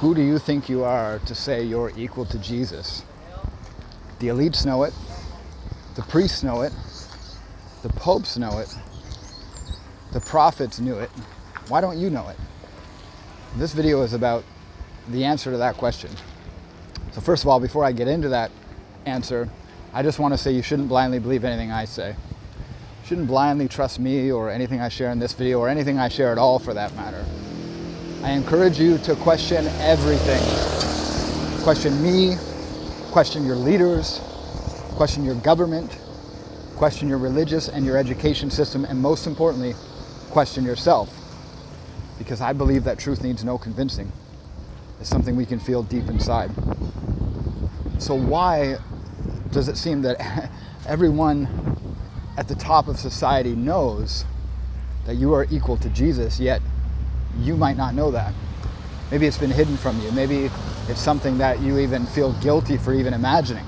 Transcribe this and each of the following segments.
Who do you think you are to say you're equal to Jesus? The elites know it. The priests know it. The popes know it. The prophets knew it. Why don't you know it? This video is about the answer to that question. So first of all, before I get into that answer, I just want to say you shouldn't blindly believe anything I say. You shouldn't blindly trust me or anything I share in this video or anything I share at all for that matter. I encourage you to question everything. Question me, question your leaders, question your government, question your religious and your education system, and most importantly, question yourself. Because I believe that truth needs no convincing. It's something we can feel deep inside. So why does it seem that everyone at the top of society knows that you are equal to Jesus, yet you might not know that? Maybe it's been hidden from you. Maybe it's something that you even feel guilty for even imagining.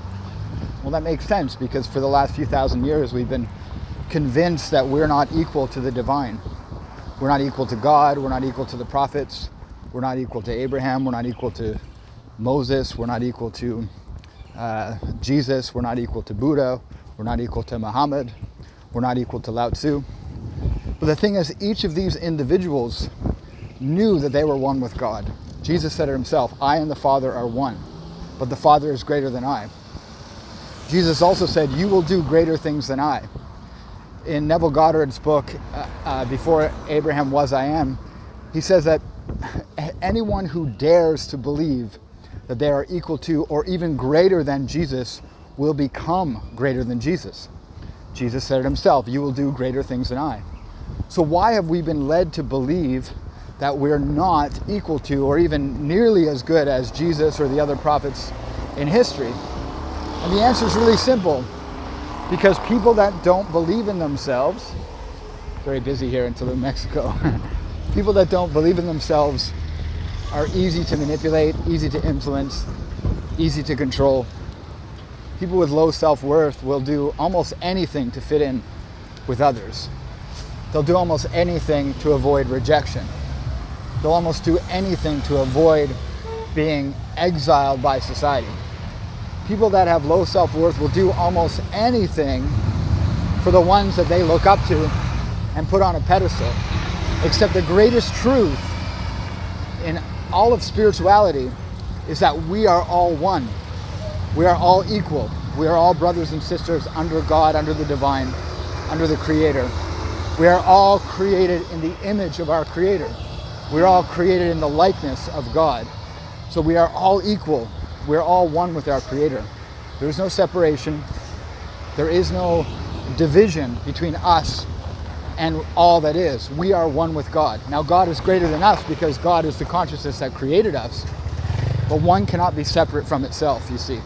Well, that makes sense, because for the last few thousand years we've been convinced that we're not equal to the divine. We're not equal to God. We're not equal to the prophets. We're not equal to Abraham. We're not equal to Moses. We're not equal to Jesus. We're not equal to Buddha. We're not equal to Muhammad. We're not equal to Lao Tzu. But the thing is, each of these individuals knew that they were one with God. Jesus said it himself, I and the Father are one, but the Father is greater than I. Jesus also said, you will do greater things than I. In Neville Goddard's book, Before Abraham Was, I Am, he says that anyone who dares to believe that they are equal to or even greater than Jesus will become greater than Jesus. Jesus said it himself, you will do greater things than I. So why have we been led to believe that we're not equal to or even nearly as good as Jesus or the other prophets in history? And the answer is really simple. Because people that don't believe in themselves, very busy here in Tulum, Mexico, people that don't believe in themselves are easy to manipulate, easy to influence, easy to control. People with low self-worth will do almost anything to fit in with others. They'll do almost anything to avoid rejection. They'll almost do anything to avoid being exiled by society. People that have low self-worth will do almost anything for the ones that they look up to and put on a pedestal. Except the greatest truth in all of spirituality is that we are all one. We are all equal. We are all brothers and sisters under God, under the divine, under the Creator. We are all created in the image of our Creator. We're all created in the likeness of God. So we are all equal. We're all one with our Creator. There is no separation. There is no division between us and all that is. We are one with God. Now, God is greater than us because God is the consciousness that created us. But one cannot be separate from itself, you see.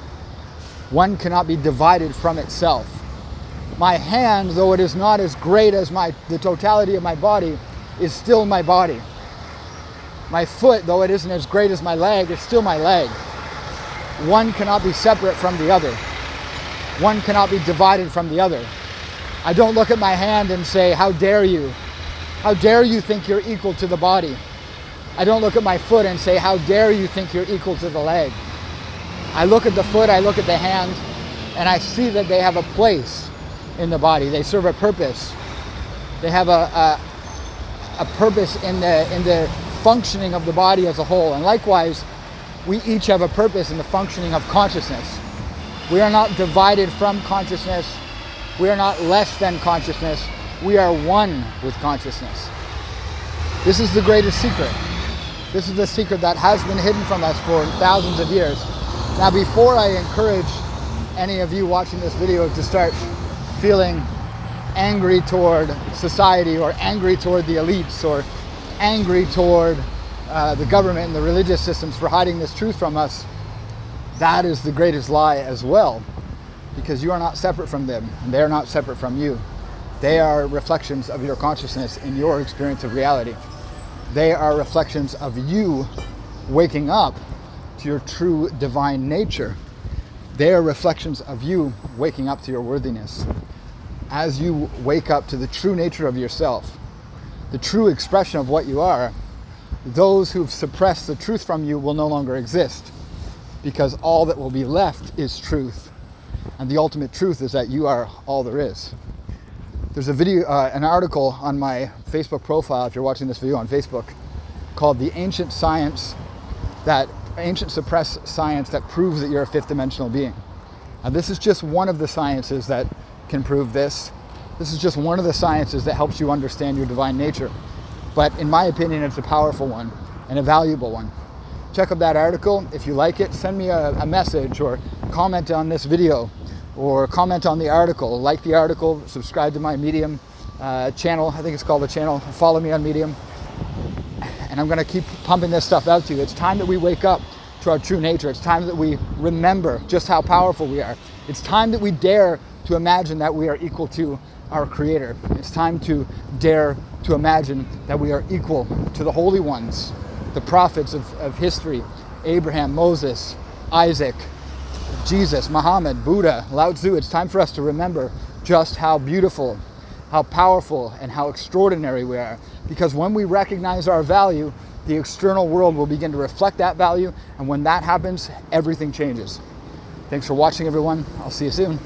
One cannot be divided from itself. My hand, though it is not as great as the totality of my body, is still my body. My foot, though it isn't as great as my leg, is still my leg. One cannot be separate from the other. One cannot be divided from the other. I don't look at my hand and say, how dare you? How dare you think you're equal to the body? I don't look at my foot and say, how dare you think you're equal to the leg? I look at the foot, I look at the hand, and I see that they have a place in the body. They serve a purpose. They have a purpose in the functioning of the body as a whole. And likewise, we each have a purpose in the functioning of consciousness. We are not divided from consciousness. We are not less than consciousness. We are one with consciousness. This is the greatest secret. This is the secret that has been hidden from us for thousands of years. Now, before I encourage any of you watching this video to start feeling angry toward society or angry toward the elites or angry toward the government and the religious systems for hiding this truth from us, that is the greatest lie as well, because you are not separate from them and they are not separate from you. They are reflections of your consciousness in your experience of reality. They are reflections of you waking up to your true divine nature. They are reflections of you waking up to your worthiness. As you wake up to the true nature of yourself, the true expression of what you are, those who've suppressed the truth from you will no longer exist, because all that will be left is truth. And the ultimate truth is that you are all there is. There's a video, an article on my Facebook profile, if you're watching this video on Facebook, called The Ancient Suppressed Science That Proves That You're a Fifth Dimensional Being. And this is just one of the sciences that can prove this. This is just one of the sciences that helps you understand your divine nature. But in my opinion, it's a powerful one and a valuable one. Check out that article. If you like it, send me a message or comment on this video or comment on the article. Like the article, subscribe to my Medium channel. I think it's called the channel. Follow me on Medium. And I'm going to keep pumping this stuff out to you. It's time that we wake up to our true nature. It's time that we remember just how powerful we are. It's time that we dare to imagine that we are equal to our Creator. It's time to dare to imagine that we are equal to the holy ones, the prophets of history, Abraham, Moses, Isaac, Jesus, Muhammad, Buddha, Lao Tzu. It's time for us to remember just how beautiful, how powerful, and how extraordinary we are. Because when we recognize our value, the external world will begin to reflect that value, and when that happens, everything changes. Thanks for watching, everyone. I'll see you soon.